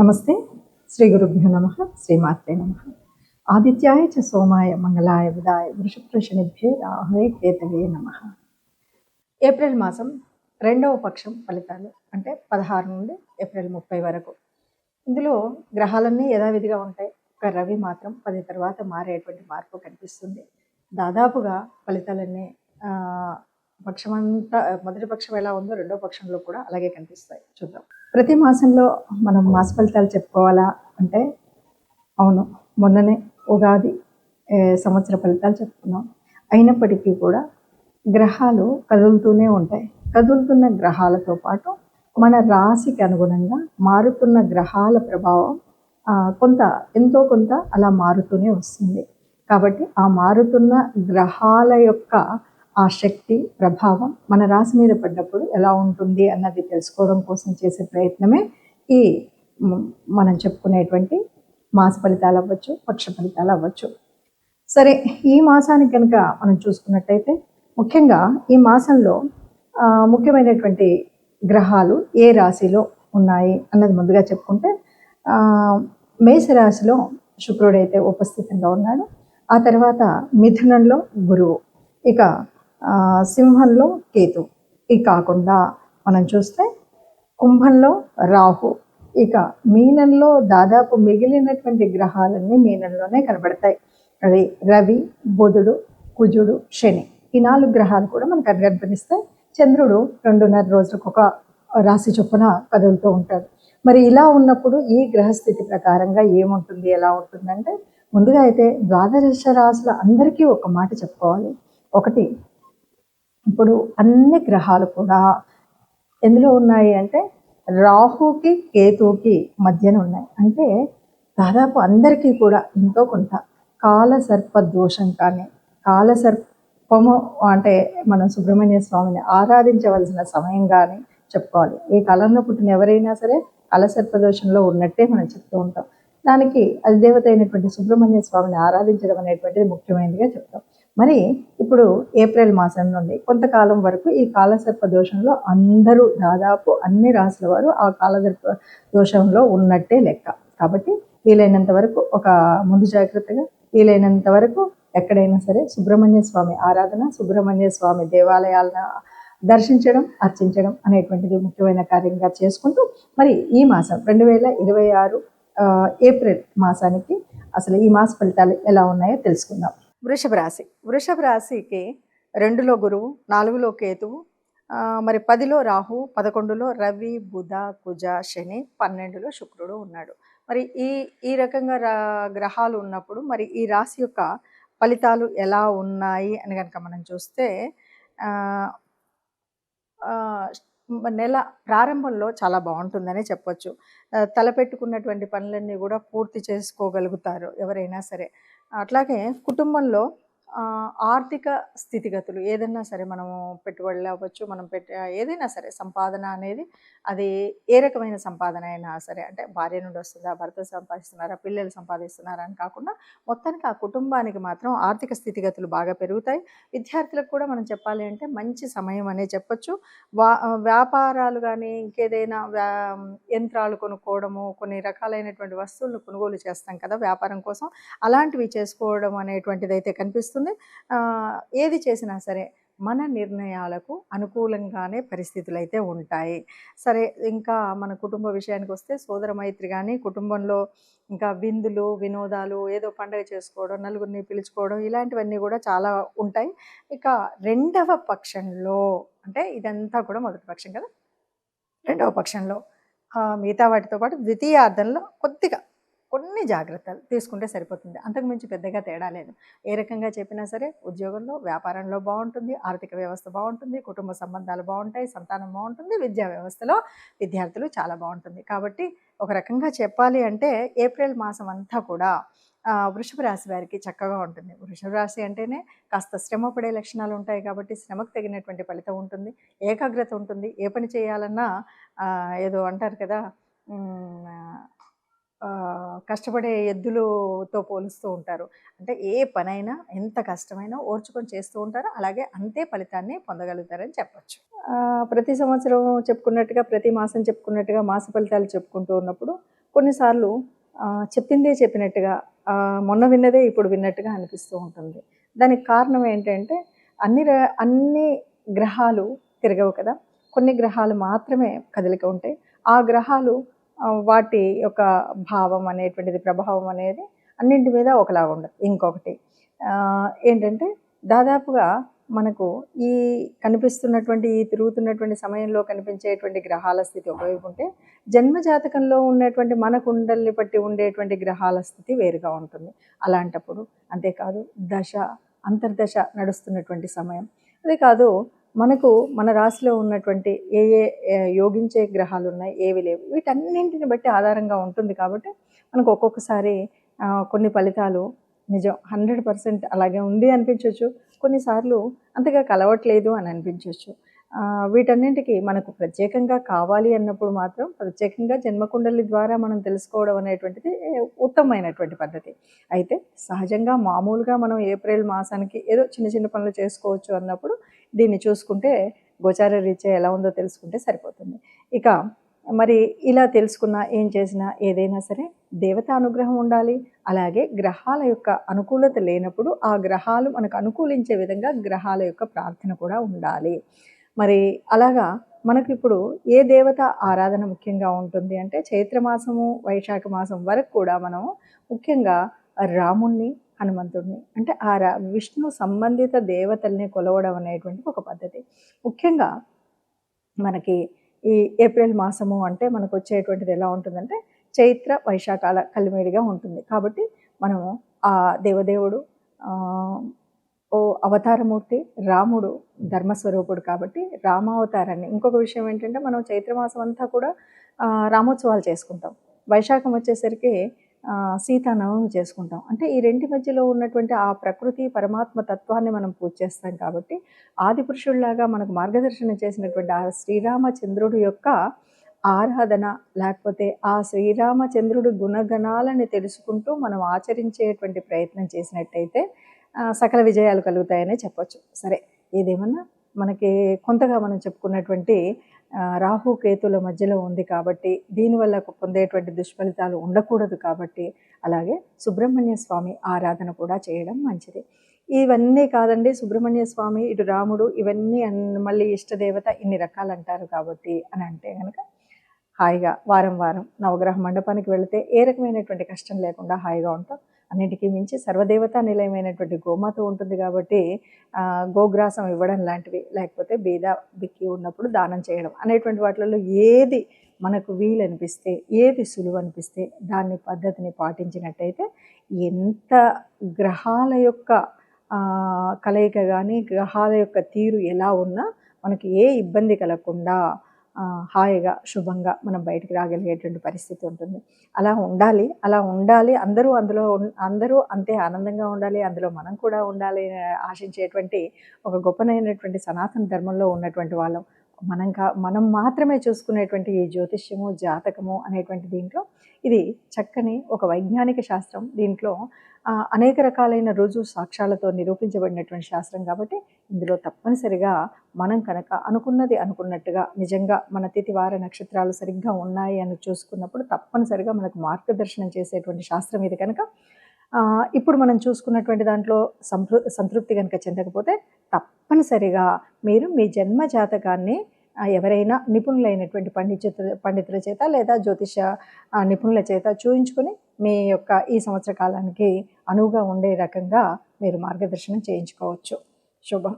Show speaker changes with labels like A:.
A: నమస్తే. శ్రీ గురుభ్యో నమః. శ్రీమాత్రే నమః. ఆదిత్యాయ చ సోమాయ మంగళాయ బుధాయ వృషభృషణిభ్యే రాహవే కేతవే నమః. ఏప్రిల్ మాసం 2వ పక్షం ఫలితాలు అంటే 16 నుండి ఏప్రిల్ 30 వరకు. ఇందులో గ్రహాలన్నీ యథావిధిగా ఉంటాయి. ఒక రవి మాత్రం 10 తర్వాత మారేటువంటి మార్పు కనిపిస్తుంది. దాదాపుగా ఫలితాలన్నీ పక్షమంతా మొదటి పక్షం ఎలా ఉందో రెండో పక్షంలో కూడా అలాగే కనిపిస్తాయి. చూద్దాం. ప్రతి మాసంలో మనం మాస ఫలితాలు చెప్పుకోవాలా అంటే అవును, మొన్ననే ఉగాది సంవత్సర ఫలితాలు చెప్పుకున్నాం. అయినప్పటికీ కూడా గ్రహాలు కదులుతూనే ఉంటాయి. కదులుతున్న గ్రహాలతో పాటు మన రాశికి అనుగుణంగా మారుతున్న గ్రహాల ప్రభావం ఎంతో కొంత అలా మారుతూనే వస్తుంది. కాబట్టి ఆ మారుతున్న గ్రహాల యొక్క ఆ శక్తి ప్రభావం మన రాశి మీద పడ్డప్పుడు ఎలా ఉంటుంది అన్నది తెలుసుకోవడం కోసం చేసే ప్రయత్నమే ఈ మనం చెప్పుకునేటువంటి మాస ఫలితాలు అవ్వచ్చు, పక్ష ఫలితాలు అవ్వచ్చు. సరే, ఈ మాసానికి కనుక మనం చూసుకున్నట్టయితే ముఖ్యంగా ఈ మాసంలో ముఖ్యమైనటువంటి గ్రహాలు ఏ రాశిలో ఉన్నాయి అన్నది ముందుగా చెప్పుకుంటే మేషరాశిలో శుక్రుడైతే ఉపస్థితంగా ఉన్నాడు. ఆ తర్వాత మిథునంలో గురువు, ఇక సింహంలో కేతు, ఇక కాకుండా మనం చూస్తే కుంభంలో రాహు, ఇక మీనంలో దాదాపు మిగిలినటువంటి గ్రహాలన్నీ మీనంలోనే కనబడతాయి. అవి రవి, బుధుడు, కుజుడు, శని, ఈ 4 గ్రహాలు కూడా మనకు కనిపిస్తాయి. చంద్రుడు 2.5 రోజులకు ఒక రాశి చొప్పున కదులుతూ ఉంటాడు. మరి ఇలా ఉన్నప్పుడు ఈ గ్రహస్థితి ప్రకారంగా ఏముంటుంది, ఎలా ఉంటుందంటే ముందుగా అయితే ద్వాదశ రాశుల అందరికీ ఒక మాట చెప్పుకోవాలి. ఒకటి, ఇప్పుడు అన్ని గ్రహాలు కూడా ఎందులో ఉన్నాయి అంటే రాహుకి కేతువుకి మధ్యన ఉన్నాయి. అంటే దాదాపు అందరికీ కూడా ఎంతో కొంత కాలసర్ప దోషం కానీ, కాలసర్పము అంటే మనం సుబ్రహ్మణ్య స్వామిని ఆరాధించవలసిన సమయం కానీ చెప్పుకోవాలి. ఈ కాలంలో పుట్టిన ఎవరైనా సరే కాలసర్ప దోషంలో ఉన్నట్టే మనం చెప్తూ ఉంటాం. దానికి అధిదేవత అయినటువంటి సుబ్రహ్మణ్య స్వామిని ఆరాధించడం అనేటువంటిది ముఖ్యమైనదిగా చెప్తాం. మరి ఇప్పుడు ఏప్రిల్ మాసం నుండి కొంతకాలం వరకు ఈ కాలసర్ప దోషంలో అందరూ దాదాపు అన్ని రాశుల వారు ఆ కాలసర్ప దోషంలో ఉన్నట్టే లెక్క. కాబట్టి వీలైనంత వరకు ఒక ముందు జాగ్రత్తగా వీలైనంత వరకు ఎక్కడైనా సరే సుబ్రహ్మణ్య స్వామి ఆరాధన, సుబ్రహ్మణ్య స్వామి దేవాలయాలను దర్శించడం, అర్చించడం అనేటువంటిది ముఖ్యమైన కార్యంగా చేసుకుంటూ మరి ఈ మాసం 2026 ఏప్రిల్ మాసానికి అసలు ఈ మాస ఫలితాలు ఎలా ఉన్నాయో తెలుసుకుందాం. వృషభ రాశికి 2లో గురువు, 4లో కేతువు, మరి 10లో రాహు, 11లో రవి, బుధ, కుజ, శని, 12లో శుక్రుడు ఉన్నాడు. మరి ఈ రకంగా గ్రహాలు ఉన్నప్పుడు మరి ఈ రాశి యొక్క ఫలితాలు ఎలా ఉన్నాయి అని కనుక మనం చూస్తే నెల ప్రారంభంలో చాలా బాగుంటుందనే చెప్పొచ్చు. తలపెట్టుకున్నటువంటి పనులన్నీ కూడా పూర్తి చేసుకోగలుగుతారు ఎవరైనా సరే. అట్లాగే కుటుంబంలో ఆర్థిక స్థితిగతులు ఏదైనా సరే, మనము పెట్టుబడులు అవ్వచ్చు, మనం ఏదైనా సరే సంపాదన అనేది అది ఏ రకమైన సంపాదన అయినా సరే, అంటే భార్య నుండి వస్తుందా, భర్త సంపాదిస్తున్నారా, పిల్లలు సంపాదిస్తున్నారా అని కాకుండా మొత్తానికి ఆ కుటుంబానికి మాత్రం ఆర్థిక స్థితిగతులు బాగా పెరుగుతాయి. విద్యార్థులకు కూడా మనం చెప్పాలి అంటే మంచి సమయం అనే చెప్పొచ్చు. వ్యాపారాలు కానీ ఇంకేదైనా యంత్రాలు కొనుక్కోవడము, కొన్ని రకాలైనటువంటి వస్తువులను కొనుగోలు చేస్తాం కదా వ్యాపారం కోసం, అలాంటివి చేసుకోవడం అనేటువంటిది అయితే కనిపిస్తుంది. ఏది చేసినా సరే మన నిర్ణయాలకు అనుకూలంగానే పరిస్థితులు అయితే ఉంటాయి. సరే, ఇంకా మన కుటుంబ విషయానికి వస్తే సోదర మైత్రి కానీ, కుటుంబంలో ఇంకా విందులు, వినోదాలు, ఏదో పండుగ చేసుకోవడం, నలుగురిని పిలుచుకోవడం, ఇలాంటివన్నీ కూడా చాలా ఉంటాయి. ఇక 2వ పక్షంలో అంటే ఇదంతా కూడా మొదటి పక్షం కదా, 2వ పక్షంలో మిగతా వాటితో పాటు ద్వితీయార్థంలో కొన్ని జాగ్రత్తలు తీసుకుంటే సరిపోతుంది. అంతకుమించి పెద్దగా తేడా లేదు. ఏ రకంగా చెప్పినా సరే ఉద్యోగంలో, వ్యాపారంలో బాగుంటుంది, ఆర్థిక వ్యవస్థ బాగుంటుంది, కుటుంబ సంబంధాలు బాగుంటాయి, సంతానం బాగుంటుంది, విద్యా వ్యవస్థలో విద్యార్థులు చాలా బాగుంటుంది. కాబట్టి ఒక రకంగా చెప్పాలి అంటే ఏప్రిల్ మాసం అంతా కూడా వృషభ రాశి వారికి చక్కగా ఉంటుంది. వృషభ రాశి అంటేనే కాస్త శ్రమ పడే లక్షణాలు ఉంటాయి. కాబట్టి శ్రమకు తగినటువంటి ఫలితం ఉంటుంది, ఏకాగ్రత ఉంటుంది. ఏ పని చేయాలన్నా ఏదో అంటారు కదా, కష్టపడే ఎద్దులతో పోలుస్తూ ఉంటారు. అంటే ఏ పనైనా ఎంత కష్టమైనా ఓర్చుకొని చేస్తూ ఉంటారు, అలాగే అంతే ఫలితాన్ని పొందగలుగుతారని చెప్పచ్చు. ప్రతి సంవత్సరం చెప్పుకున్నట్టుగా, ప్రతి మాసం చెప్పుకున్నట్టుగా మాస ఫలితాలు చెప్పుకుంటూ ఉన్నప్పుడు కొన్నిసార్లు చెప్పిందే చెప్పినట్టుగా, మొన్న విన్నదే ఇప్పుడు విన్నట్టుగా అనిపిస్తూ ఉంటుంది. దానికి కారణం ఏంటంటే అన్ని గ్రహాలు తిరగవు కదా! కొన్ని గ్రహాలు మాత్రమే కదలిక ఉంటాయి. ఆ గ్రహాలు వాటి యొక్క భావం అనేటువంటిది, ప్రభావం అనేది అన్నింటి మీద ఒకలాగా ఉండదు. ఇంకొకటి ఏంటంటే దాదాపుగా మనకు ఈ కనిపిస్తున్నటువంటి, ఈ తిరుగుతున్నటువంటి సమయంలో కనిపించేటువంటి గ్రహాల స్థితి ఒకవైపు ఉంటే, జన్మ జాతకంలో ఉన్నటువంటి మన కుండల్ని బట్టి ఉండేటువంటి గ్రహాల స్థితి వేరుగా ఉంటుంది. అలాంటప్పుడు అంతేకాదు దశ, అంతర్దశ నడుస్తున్నటువంటి సమయం. అదే కాదు మనకు మన రాశిలో ఉన్నటువంటి ఏ యోగించే గ్రహాలున్నాయి, ఏవి లేవు, వీటన్నింటిని బట్టి ఆధారంగా ఉంటుంది కాబట్టి మనకు ఒక్కొక్కసారి కొన్ని ఫలితాలు నిజం 100% అలాగే ఉంది అనిపించొచ్చు. కొన్నిసార్లు అంతగా కలవట్లేదు అని అనిపించొచ్చు. వీటన్నింటికి మనకు ప్రత్యేకంగా కావాలి అన్నప్పుడు మాత్రం ప్రత్యేకంగా జన్మకుండలి ద్వారా మనం తెలుసుకోవడం అనేటువంటిది ఉత్తమమైనటువంటి పద్ధతి. అయితే సహజంగా మామూలుగా మనం ఏప్రిల్ మాసానికి ఏదో చిన్న చిన్న పనులు చేసుకోవచ్చు అన్నప్పుడు దీన్ని చూసుకుంటే గోచార రీత్యా ఎలా ఉందో తెలుసుకుంటే సరిపోతుంది. ఇక మరి ఇలా తెలుసుకున్నా, ఏం చేసినా, ఏదైనా సరే దేవతా అనుగ్రహం ఉండాలి. అలాగే గ్రహాల యొక్క అనుకూలత లేనప్పుడు ఆ గ్రహాలు మనకు అనుకూలించే విధంగా గ్రహాల యొక్క ప్రార్థన కూడా ఉండాలి. మరి అలాగా మనకిప్పుడు ఏ దేవత ఆరాధన ముఖ్యంగా ఉంటుంది అంటే చైత్రమాసము, వైశాఖ మాసం వరకు కూడా మనం ముఖ్యంగా రాముణ్ణి, హనుమంతుడిని అంటే విష్ణు సంబంధిత దేవతల్ని కొలవడం అనేటువంటి ఒక పద్ధతి. ముఖ్యంగా మనకి ఈ ఏప్రిల్ మాసము అంటే మనకు వచ్చేటువంటిది ఎలా ఉంటుందంటే చైత్ర వైశాఖాల కలిమిడిగా ఉంటుంది. కాబట్టి మనము ఆ దేవదేవుడు అవతారమూర్తి రాముడు ధర్మస్వరూపుడు కాబట్టి రామావతారాన్ని, ఇంకొక విషయం ఏంటంటే మనం చైత్రమాసం అంతా కూడా రామోత్సవాలు చేసుకుంటాం. వైశాఖం వచ్చేసరికి సీతానవమి చేసుకుంటాం. అంటే ఈ రెంటి మధ్యలో ఉన్నటువంటి ఆ ప్రకృతి పరమాత్మ తత్వాన్ని మనం పూజ చేస్తాం కాబట్టి ఆది పురుషుల్లాగా మనకు మార్గదర్శనం చేసినటువంటి ఆ శ్రీరామచంద్రుడి యొక్క ఆరాధన, లేకపోతే ఆ శ్రీరామచంద్రుడి గుణగణాలని తెలుసుకుంటూ మనం ఆచరించేటువంటి ప్రయత్నం చేసినట్టయితే సకల విజయాలు కలుగుతాయనే చెప్పొచ్చు. సరే, ఏదేమన్నా మనకి కొంతగా మనం చెప్పుకున్నటువంటి రాహు కేతుల మధ్యలో ఉంది కాబట్టి దీనివల్ల పొందేటువంటి దుష్ఫలితాలు ఉండకూడదు కాబట్టి అలాగే సుబ్రహ్మణ్య స్వామి ఆరాధన కూడా చేయడం మంచిది. ఇవన్నీ కాదండి, సుబ్రహ్మణ్య స్వామి, ఇటు రాముడు, ఇవన్నీ మళ్ళీ ఇష్టదేవత ఇన్ని రకాలు అంటారు కాబట్టి అని అంటే కనుక హాయిగా వారం వారం నవగ్రహ మండపానికి వెళితే ఏ రకమైనటువంటి కష్టం లేకుండా హాయిగా ఉంటాం. అన్నిటికీ మించి సర్వదేవతా నిలయమైనటువంటి గోమాత ఉంటుంది కాబట్టి గోగ్రాసం ఇవ్వడం లాంటివి, లేకపోతే బీద బిక్కి ఉన్నప్పుడు దానం చేయడం అనేటువంటి వాటిలలో ఏది మనకు వీలు అనిపిస్తే, ఏది సులువు అనిపిస్తే దాన్ని పద్ధతిని పాటించినట్టయితే ఎంత గ్రహాల యొక్క కలయిక కానీ, గ్రహాల యొక్క తీరు ఎలా ఉన్నా మనకి ఏ ఇబ్బంది కలగకుండా హాయిగా శుభంగా మనం బయటికి రాగలిగేటువంటి పరిస్థితి ఉంటుంది. అలా ఉండాలి. అందరూ అంతే ఆనందంగా ఉండాలి, అందులో మనం కూడా ఉండాలి ఆశించేటువంటి ఒక గొప్పనైనటువంటి సనాతన ధర్మంలో ఉన్నటువంటి వాళ్ళం. మనం మాత్రమే చూసుకునేటువంటి ఈ జ్యోతిష్యము, జాతకము అనేటువంటి దీంట్లో ఇది చక్కని ఒక వైజ్ఞానిక శాస్త్రం. దీంట్లో అనేక రకాలైన రుజువు సాక్ష్యాలతో నిరూపించబడినటువంటి శాస్త్రం కాబట్టి ఇందులో తప్పనిసరిగా మనం కనుక అనుకున్నది అనుకున్నట్టుగా నిజంగా మన తిథి వార నక్షత్రాలు సరిగ్గా ఉన్నాయి అని చూసుకున్నప్పుడు తప్పనిసరిగా మనకు మార్గదర్శనం చేసేటువంటి శాస్త్రం ఇది కనుక ఇప్పుడు మనం చూసుకున్నటువంటి దాంట్లో సంతృప్తి కనుక చెందకపోతే తప్పనిసరిగా మీరు మీ జన్మ జాతకాన్ని ఎవరైనా నిపుణులైనటువంటి పండితుల చేత లేదా జ్యోతిష నిపుణుల చేత చూయించుకొని మీ యొక్క ఈ సంవత్సర కాలానికి అనువుగా ఉండే రకంగా మీరు మార్గదర్శనం చేయించుకోవచ్చు. శుభం.